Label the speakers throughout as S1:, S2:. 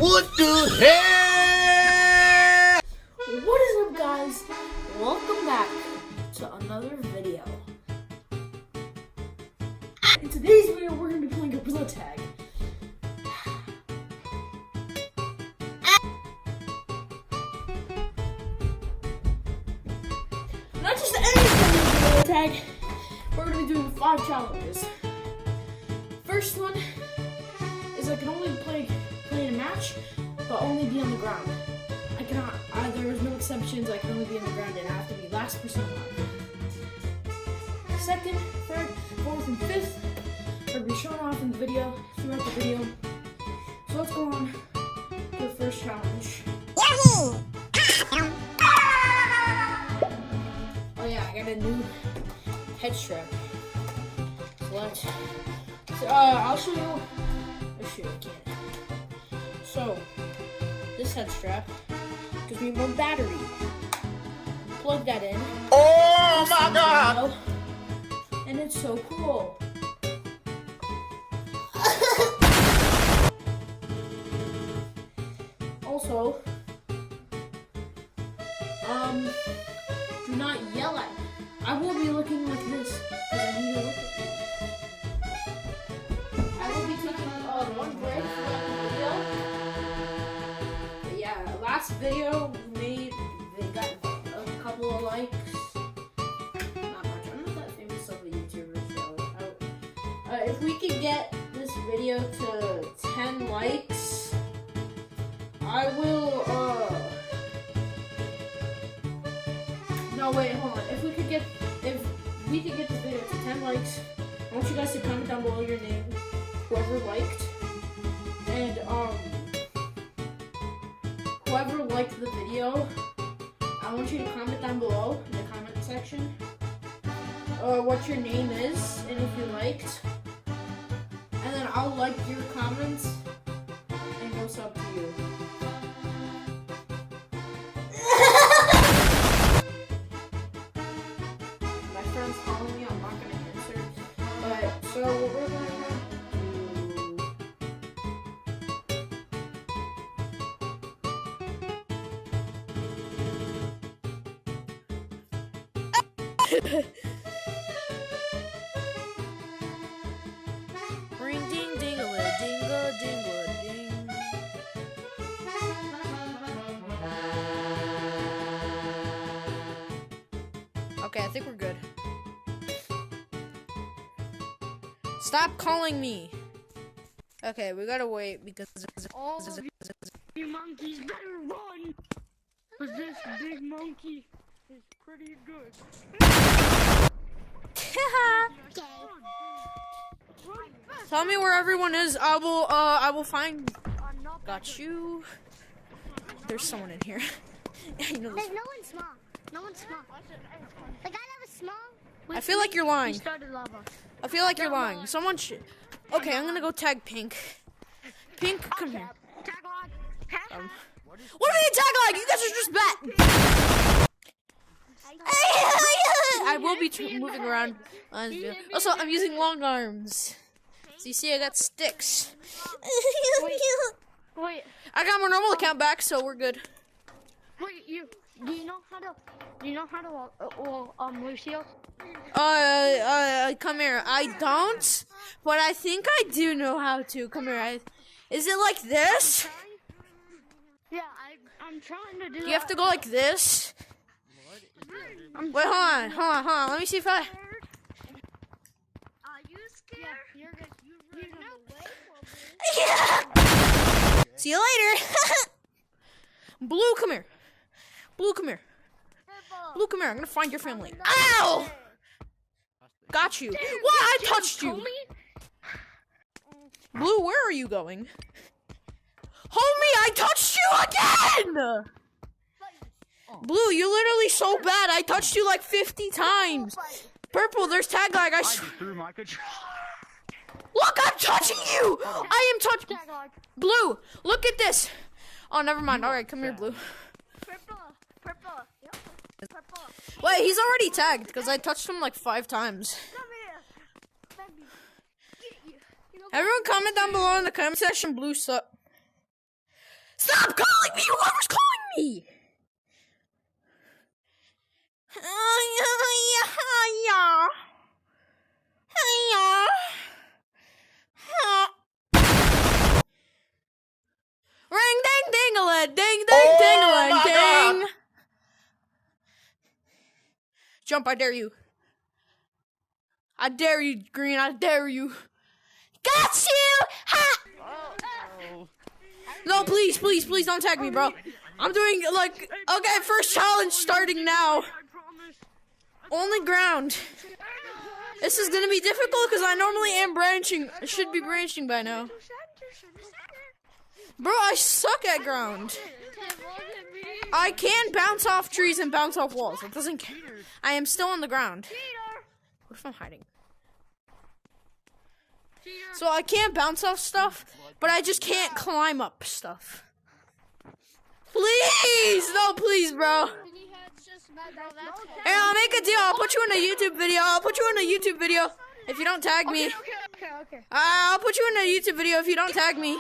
S1: What the hell?
S2: What is up, guys? Welcome back to another video. In today's video, we're going to be playing a blood tag. Not just any kind of blood tag. We're going to be doing 5 challenges. First one is I can only play in a match, but only be on the ground. I cannot, there's no exceptions, I can only be on the ground and I have to be last person alive. Second, third, fourth, and fifth are going to be shown off in the video, throughout the video. So let's go on to the first challenge. Oh yeah, I got a new head strap. So I'll show you. Oh shoot, I can't. So, this head strap gives me more battery. Plug that in.
S1: Oh my god!
S2: And it's so cool. Also, do not yell at me. I will be looking like this because I need to look at you. I will be taking one break throughout the video. But yeah, last video they got a couple of likes. Not much. I'm not that famous of a YouTuber, so if we could get this video to 10 likes, I will no wait, hold on. If we could get this video to 10 likes, I want you guys to comment down below your name, whoever liked, and whoever liked the video, I want you to comment down below in the comment section what your name is and if you liked, and then I'll like your comments and go sub to you. My friend's calling me, I'm not gonna answer. But so what we're gonna
S3: Ring ding dingle dingle dingle ding. Okay, I think we're good. Stop calling me. Okay, we gotta wait because
S4: all you monkeys better run, cause this big monkey is pretty good.
S3: Tell me where everyone is. I will find. Got you. There's someone in here. You know this.
S5: There's no one small. No one small. Like I have a small.
S3: I feel like you're lying.
S4: Started lava.
S3: I feel like you're lying. Someone should. Okay, I'm gonna go tag Pink. Pink, come here.
S4: Tag log.
S3: What do you mean tag like? You guys are just bet. I will be moving around. Also, I'm using long arms. So you see, I got sticks.
S4: Wait.
S3: I got my normal account back, so we're good.
S4: Wait. Do you know how to Lucio?
S3: Come here. I don't, but I think I do know how to. Come here. Is it like this?
S4: Yeah, I'm trying to do.
S3: You have to go like this. Wait, hold on. Let me see if I.
S5: Are you scared?
S4: Yeah, you're good. You know.
S3: Yeah. See you later. Blue, come here. Blue, come here. Blue, come here. I'm gonna find your family. Ow! Got you. What? I touched you. Blue, where are you going? Homie, I touched you again! Blue, you're literally so bad. I touched you like 50 times. Purple, there's tag lag. I
S1: threw my controller.
S3: Look, I'm touching you. I am touching. Blue, look at this. Oh, never mind. All right, come here, Blue.
S5: Purple. Yep. Purple.
S3: Wait, he's already tagged because I touched him like 5 times.
S5: Come here.
S3: Everyone comment down below in the comment section, Blue suck. calling me? Whoever's calling me! Ring ding ding-a-ling, ding ding ding-a-ling,
S1: my God.
S3: ding! Jump, I dare you. I dare you, Green, I dare you. Got you! Ha! No, please, please, please don't tag me, bro. I'm doing, like, okay, first challenge starting now. Only ground. This is gonna be difficult because I normally am branching. I should be branching by now. Bro, I suck at ground. I can bounce off trees and bounce off walls. It doesn't count. I am still on the ground. What if I'm hiding? So I can't bounce off stuff, but I just can't climb up stuff. Please! No, please, bro. Hey, I'll make a deal. I'll put you in a YouTube video. I'll put you in a YouTube video if you don't tag me.
S5: Okay.
S3: I'll put you in a YouTube video if you don't tag me.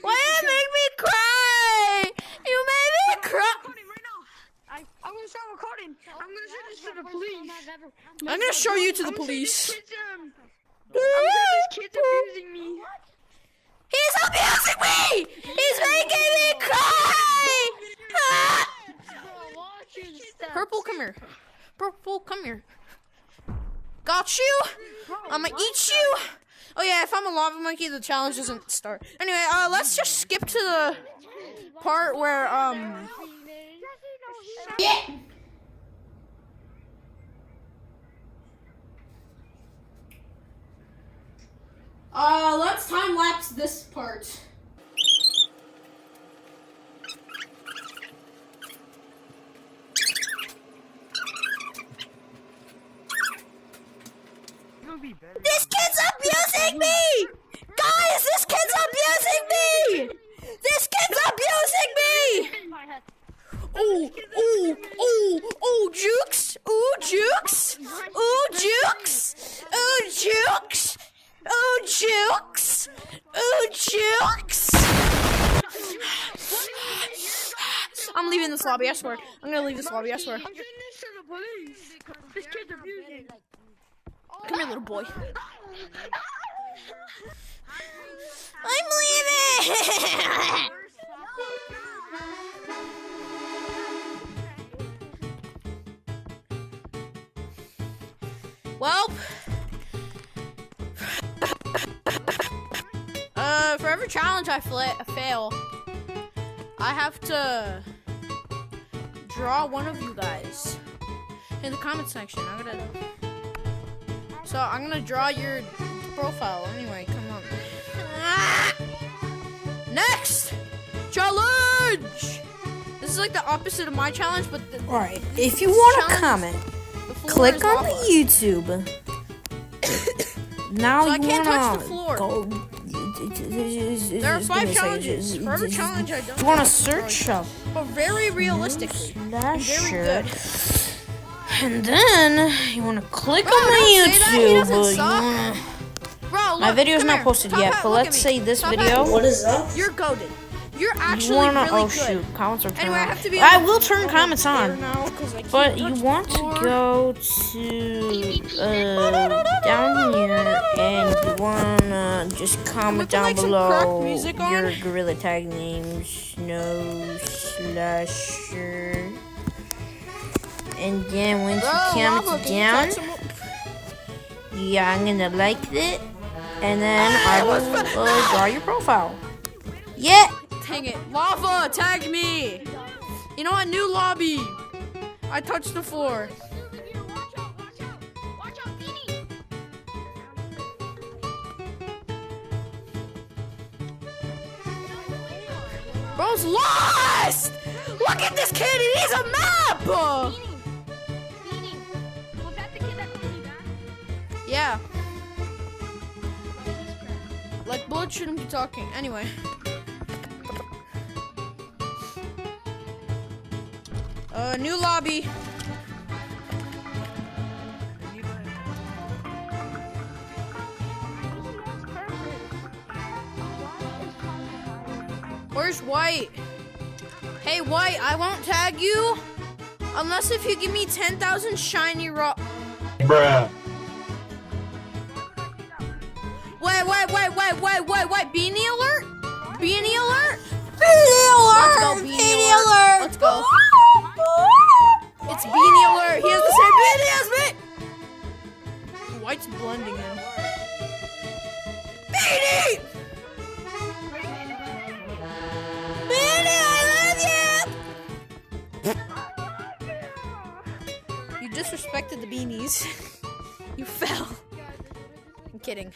S3: Why you make me cry? You made me cry.
S4: I'm gonna start recording. I'm gonna send this to the police.
S3: I'm gonna show you to the police.
S4: These kids abusing me.
S3: He's abusing me! He's making me cry! Ah! Purple, come here. Purple, come here. Got you? I'ma eat you. Oh yeah, if I'm a lava monkey, the challenge doesn't start. Anyway, let's just skip to the part where,
S2: Yeah.
S3: let's time lapse this part. This kid's abusing me! Guys, this kid's abusing me! This kid's abusing me! Ooh, ooh, ooh, ooh, jukes! Ooh, jukes! Ooh, jukes! Ooh, jukes! Ooh, jukes! Ooh, jukes! I'm leaving this lobby, I swear. I'm gonna leave this lobby, I swear.
S4: I'm sending this to the police. This kid's abusing.
S3: Come here, little boy. I'm leaving! Well, for every challenge I fail, I have to draw one of you guys in the comment section. So I'm gonna draw your profile. Anyway, come on. Ah! Next challenge. This is like the opposite of my challenge, but
S6: Alright, if you want to comment, click on the YouTube. Now
S3: So I
S6: you
S3: can't touch the
S6: wanna
S3: floor.
S6: go.
S3: There are 5 challenges. For every challenge I don't.
S6: You wanna search up
S3: But very realistically. Very
S6: slasher,
S3: good.
S6: and then you wanna click
S3: Bro,
S6: on the
S3: don't say that, he
S6: YouTube.
S3: doesn't
S6: You
S3: suck.
S6: wanna-
S3: Bro, look,
S6: My video's
S3: come
S6: not
S3: here.
S6: posted
S3: Top
S6: yet,
S3: hat,
S6: but
S3: look
S6: let's
S3: at me.
S6: say this
S3: Top hat.
S6: video.
S3: What is up? You're goated. You're actually
S6: You wanna?
S3: really
S6: Oh
S3: good.
S6: shoot! Comments are turned
S3: Anyway, I
S6: on.
S3: have to be.
S6: I will turn comments on.
S3: Now, 'cause I
S6: But
S3: can't
S6: you
S3: touch
S6: want
S3: the
S6: to
S3: floor.
S6: go to down here and you wanna just comment down
S3: like some crack
S6: below
S3: music on.
S6: your gorilla tag name, Snow Slasher. And then once
S3: Bro,
S6: you
S3: lava,
S6: comment
S3: can you
S6: down,
S3: touch some-
S6: yeah, I'm gonna like it, and then I will draw your profile. Yeah.
S3: Dang it. Lava, tag me. You know what? New lobby. I touched the floor. Bro's lost! Look at this kid, he needs a map! Yeah. Like, blood shouldn't be talking. Anyway. New lobby. Where's White? Hey, White, I won't tag you unless if you give me 10,000 shiny rock.
S1: Bruh.
S3: Wait. Beanie alert? Beanie alert?
S6: Beanie alert!
S3: Let's go, Beanie
S6: Beanie
S3: alert.
S6: alert!
S3: Let's go. It's Beanie alert. He has the same beanie as me. White's blending in. Beanie! Beanie, I love you! You disrespected the beanies. You fell. I'm kidding.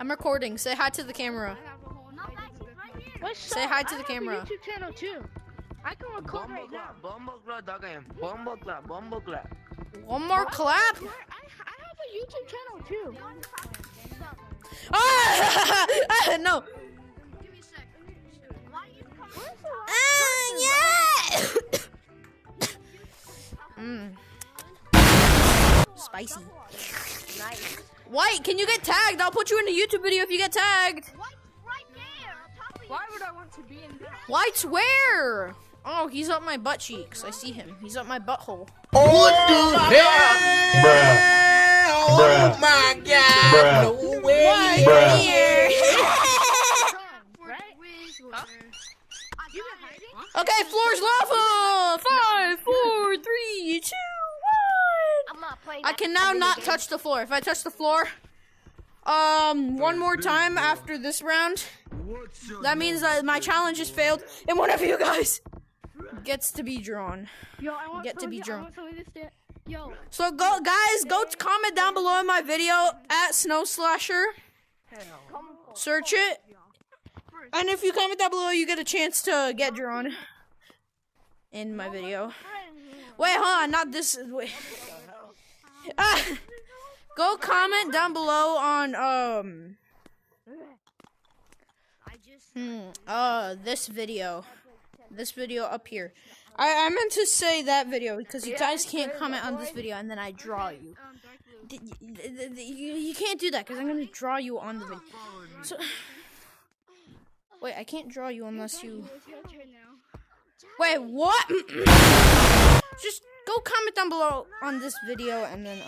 S3: I'm recording. Say hi to the camera. Say hi to the camera.
S4: I have a YouTube channel too. I can record right now.
S3: One more clap.
S4: I have a YouTube channel too.
S3: Ah! No. Yeah. Spicy. White, can you get tagged? I'll put you in a YouTube video if you get tagged.
S4: Why would I want to be in that?
S3: White's where? Oh, he's up my butt cheeks. I see him. He's up my butthole.
S1: Oh my God. No way.
S3: White here. Okay, floor's lava. 5, 4, 3, 2, 1.
S5: I'm not playing.
S3: I can now not touch the floor. If I touch the floor, one more time after this round, that means that my challenge has failed, and one of you guys gets to be drawn.
S4: Yo, I want
S3: Get to be
S4: I
S3: drunk.
S4: want some of this shit. Yo.
S3: So go, guys, go comment down below in my video at Snow Slasher. Search it, and if you comment down below, you get a chance to get drawn in my video. Wait, hold on, not this. Wait. Go comment down below on this video up here. I meant to say that video because you guys can't comment on this video and then I draw you. You can't do that because I'm gonna draw you on the video. So wait, I can't draw you unless you. Wait, what? Just go comment down below on this video and then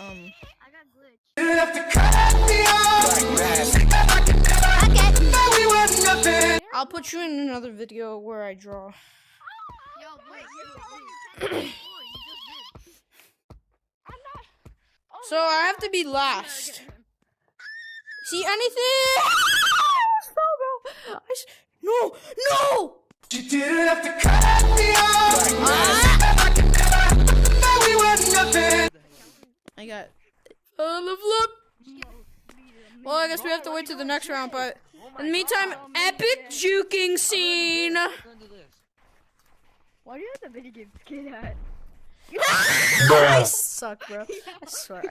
S3: I'll put you in another video where I draw. So I have to be last. See anything? No!
S1: You didn't have to cut me off. We were nothing.
S3: I got the flip. Well, I guess we have to wait till the next round, but in the meantime, epic juking scene.
S4: Why do you have the video game skin at?
S3: I suck, bro. I swear.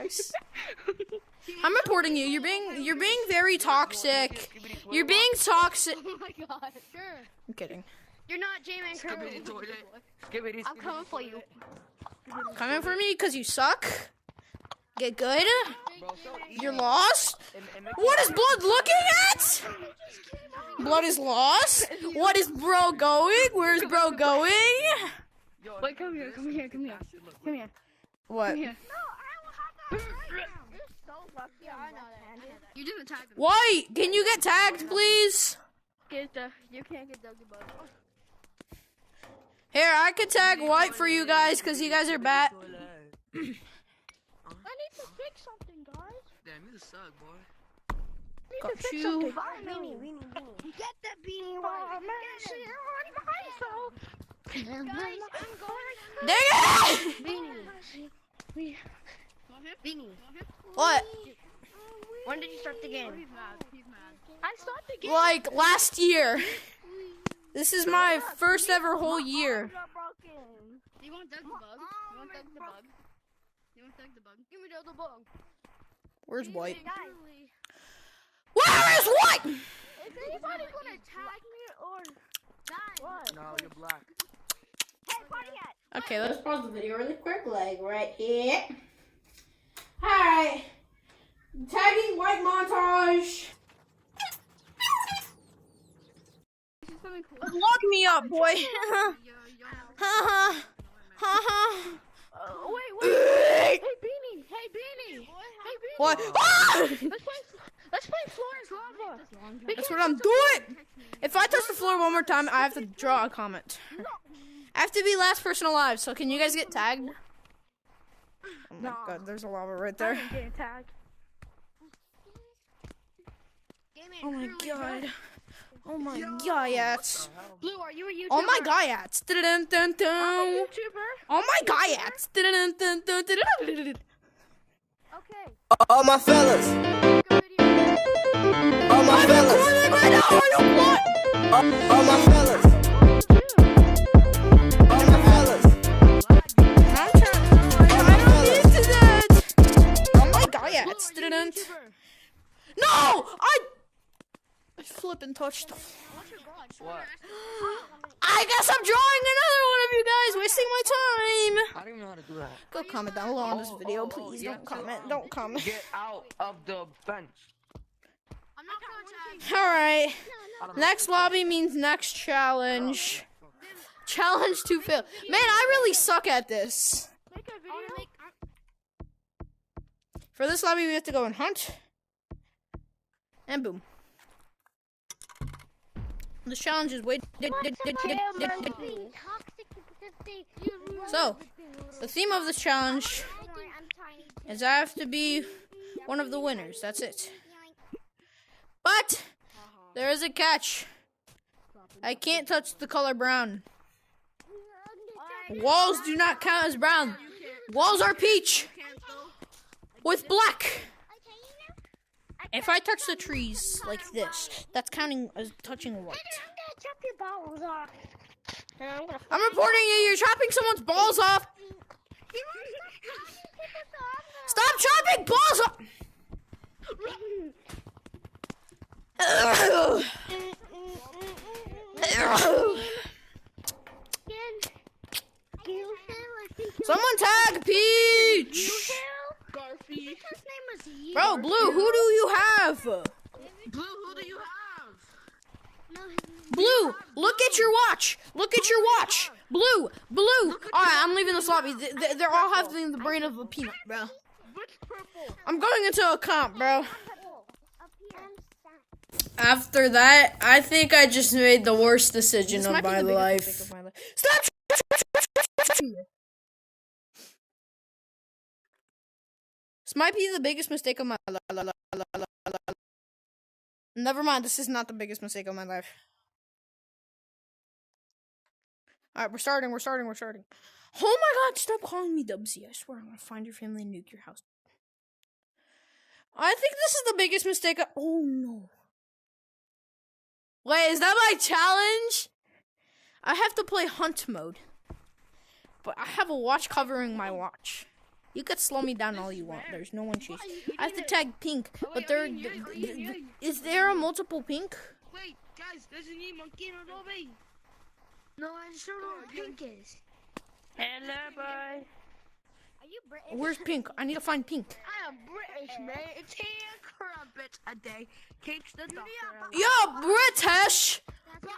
S3: I'm reporting you. You're being very toxic. You're being toxic.
S4: Oh my god. Sure.
S3: I'm kidding.
S5: You're not J-Man Curry. I'm coming for you.
S3: Coming for me because you suck. Get good. You're lost. What is blood looking at? Blood is lost. What is bro going? Where's bro going?
S4: Wait, come here.
S3: What?
S4: Come here.
S5: You didn't tag him.
S3: White, can you get tagged, please?
S4: You can't get dug above.
S3: Here, I could tag White for you guys because you guys are bad.
S4: I need to fix something, guys.
S7: Damn, you suck, boy.
S3: Got you.
S5: Beanie. Get that beanie
S4: Oh, man.
S5: Guys, I'm going.
S3: Dang it!
S5: Beanie.
S3: What?
S5: When did you start the game?
S4: I started the game.
S3: Like last year. This is my first ever whole year.
S5: You want Doug the bug? You want Doug the bug? You want Doug the bug? Give me Doug the bug.
S3: Where's White?
S5: Guys,
S3: Where is White?
S5: is anybody gonna tag me or die? What?
S7: No, you're black.
S5: Hey, party hat.
S3: Okay, let's pause the video really quick. Like right here. Alright. Tagging White montage.
S4: This is something cool.
S3: me up, boy. Ha ha.
S4: Wait. Hey, Beanie. Hey, Beanie.
S3: What? Ah!
S4: Let's play floor is lava.
S3: That's what I'm doing. If I touch the floor one more time, I have to draw a comment. I have to be last person alive. So can you guys get tagged? Oh my god, there's a lava right there.
S4: Getting tagged.
S3: Oh my god. Oh my god.
S4: Blue, are you a YouTuber?
S3: Oh my god. Dun dun dun.
S4: YouTuber?
S3: Oh my god. Dun dun dun dun dun.
S4: Okay.
S1: All my fellas, all my fellas,
S3: Recording right now. Are you what?
S1: all my fellas, all my fellas,
S3: I'm trying. I don't need to that. Oh my god. Dun dun. No! I flippin' touched.
S1: What?
S3: I guess I'm drawing another one of you guys, wasting my time.
S1: I don't even know how to do that.
S3: Go comment down below on this video, please.
S1: yeah,
S3: Don't comment. Don't comment.
S1: Get out of the bench.
S5: I'm not going to tag.
S3: Alright.
S1: I don't know.
S3: Next lobby means next challenge. Challenge to fail. Man, I really suck at this.
S4: Make a video.
S3: For this lobby, we have to go and hunt. And boom. This challenge is way. So, the theme of this challenge is I have to be one of the winners. That's it. But there is a catch. I can't touch the color brown. Walls do not count as brown. Walls are peach with black. If I touch the trees like this, that's counting as touching white. I'm reporting you. You're chopping someone's balls off. Stop chopping balls off. Someone tag Peach. Bro, Blue, who do you have?
S4: Blue, who do you have?
S3: Blue, look at your watch. Look at your watch. Blue. Alright, I'm leaving this lobby. They're all having the brain of a peanut, bro.
S4: Which purple?
S3: I'm going into a comp, bro. After that, I think I just made the worst decision of my life. Stop! This might be the biggest mistake of my life. Never mind, this is not the biggest mistake of my life. Alright, we're starting. Oh my god, stop calling me Dubsy. I swear I'm gonna find your family and nuke your house. I think this is the biggest mistake oh no. Wait, is that my challenge? I have to play hunt mode. But I have a watch covering my watch. You could slow me down all you want. There's no one chasing. I have to tag pink, but is there a multiple pink?
S4: Wait, guys, there's a new monkey in the lobby. No, I just don't know what pink is. Hello, boy.
S5: Are you British?
S3: Where's pink? I need to find pink.
S4: I am British, mate. It's here, crumpet a day. Keeps the doctor alive.
S3: Yo, British!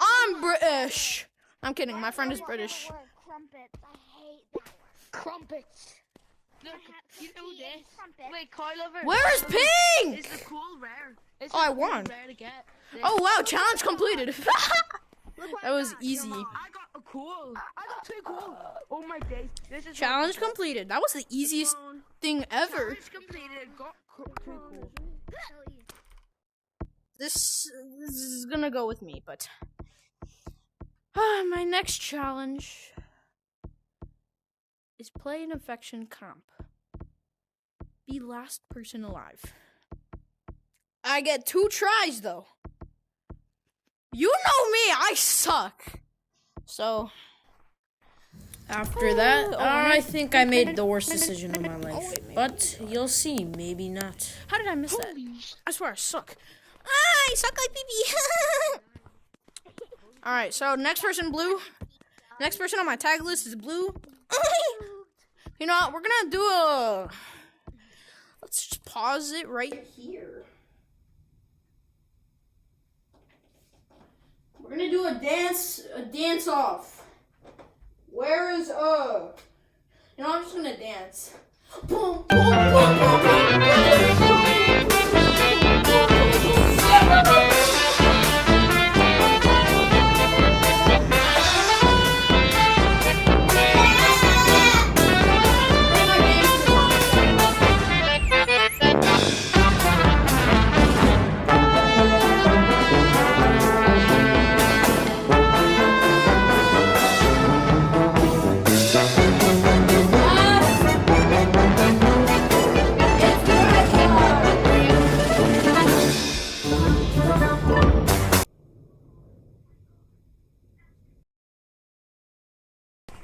S3: I'm British! I'm kidding, my friend is British.
S5: Crumpets. I hate that word.
S4: Crumpets. Look, you know this. Wait, Kyle over.
S3: Where is pink?
S4: It's a cool rare. It's
S3: Oh, I
S4: a cool
S3: won.
S4: Rare to get.
S3: Oh wow, challenge completed. That was easy.
S4: I got a cool. I got two cool. Oh my days. This is
S3: Challenge completed. That was the easiest thing ever.
S4: Challenge completed. Got two cool.
S3: This is gonna go with me, but my next challenge is play an infection comp. Be last person alive. I get 2 tries though. You know me, I suck. So after that, I think I made the worst decision of my life. But you'll see, maybe not. How did I miss that? I swear I suck. I suck like pee-pee. Alright, so next person, Blue. Next person on my tag list is Blue. You know what? We're gonna do a... Let's just pause it right here.
S2: We're gonna do a dance off. Where is You know, I'm just gonna dance. Boom, boom, boom, boom,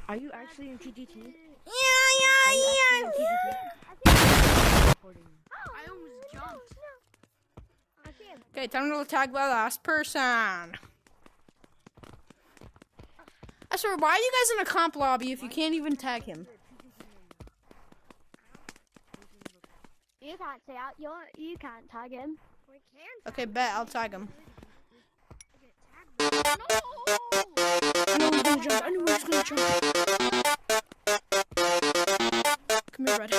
S4: Are you actually in TGT?
S6: Yeah.
S5: I almost jumped.
S3: Okay, time to tag the last person. I swear, why are you guys in a comp lobby if you can't even tag him?
S5: You can't say out. You can't tag him. We can.
S3: Okay, bet I'll tag him.
S5: No!
S3: I knew he was gonna jump. Come here, Red.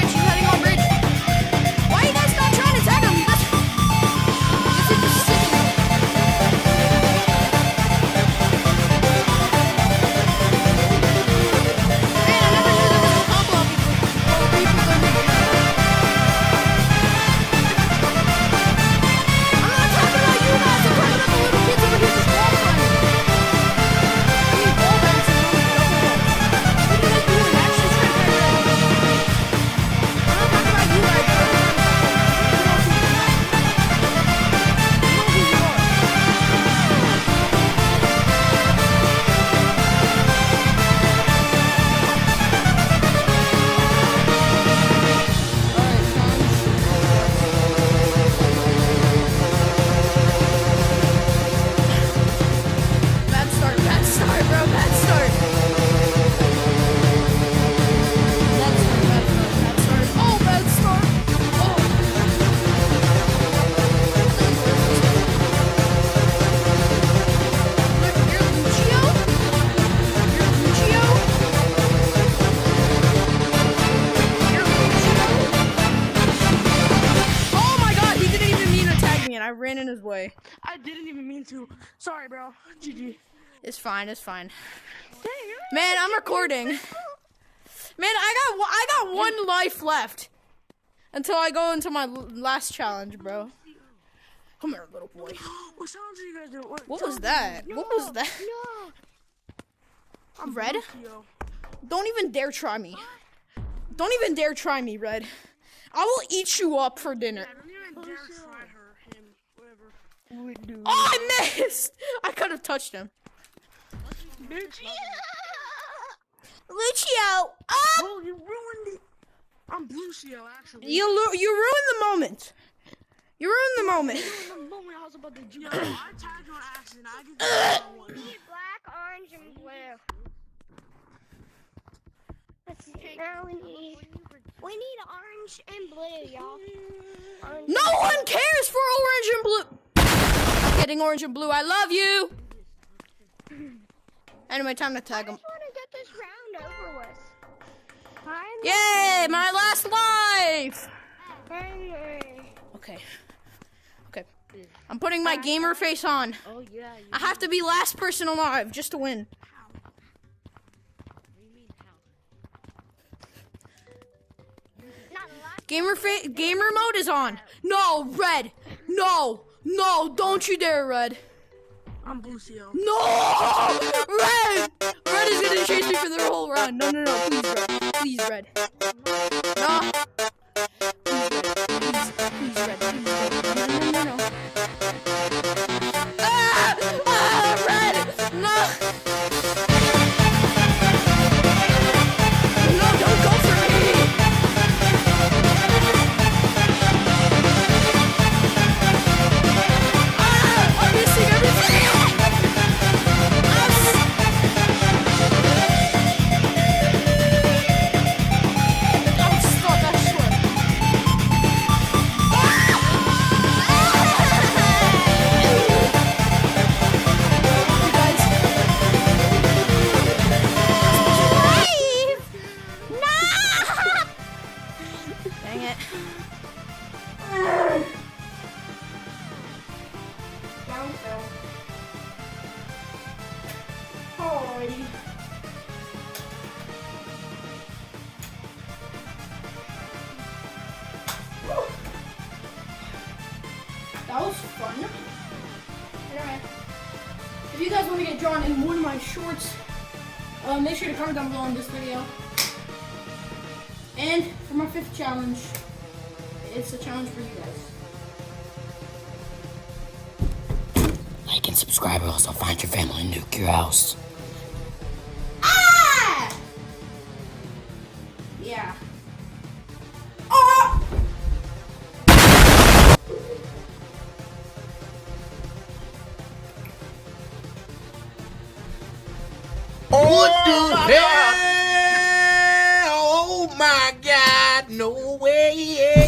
S3: He's heading on bridge. Why are you guys not trying to tag him? Is he just sitting? Man, I never knew there was a comp lobby for people to read. I'm not talking about you guys. I'm talking about the little kids over here just wall running. I mean, wall bouncing on the double. What are you guys doing? Actually trying to tag him. I'm not talking about you guys. You know who you are. Bad start, bro, bad start. Bad start. Oh, bad start. You're Lucio? You're Lucio? You're Lucio? Oh my god, he didn't even mean to tag me and I ran in his way.
S4: I didn't even mean to. Sorry, bro. GG.
S3: It's fine, it's fine. Man, I'm recording. Man, I got one life left until I go into my last challenge, bro. Come here, little boy.
S4: What sounds are you guys doing?
S3: What was that? What was that?
S4: I'm
S3: Red?
S4: Lucio.
S3: Don't even dare try me. Don't even dare try me, Red. I will eat you up for dinner.
S4: I don't even dare try her, him, whatever.
S3: Oh, I missed! I could have touched him.
S4: Bitch.
S3: Lucio! Oh!
S4: Oh, you ruined it. I'm Lucio, actually.
S3: You ruined the moment. You ruined the moment.
S4: The moment I was about to jump, I tagged you on accident. I get the one.
S5: Black, orange, and blue. Let's see. Now we need orange and blue, y'all.
S3: No one cares for orange and blue. I'm getting orange and blue. I love you. Anyway, time to tag him.
S5: I just want to get this round over with.
S3: Yay, my last life.
S5: Finally.
S3: Okay. I'm putting my gamer face on.
S4: Oh, yeah.
S3: I have to be last person alive just to win. Gamer mode is on. No, Red. No, don't you dare, Red.
S4: I'm Lucio.
S3: No! Red! Red is gonna chase me for the whole round. No, please, Red. No. Please, Red. No. Red! No!
S2: Alrighty. That was fun. Anyway, if you guys want to get drawn in one of my shorts, make sure to comment down below on this video. And for my 5th challenge, it's a challenge for you guys.
S6: Like and subscribe, or also find your family and nuke your house.
S2: Ah! Yeah. Oh!
S7: What the hell? Oh my God, no way.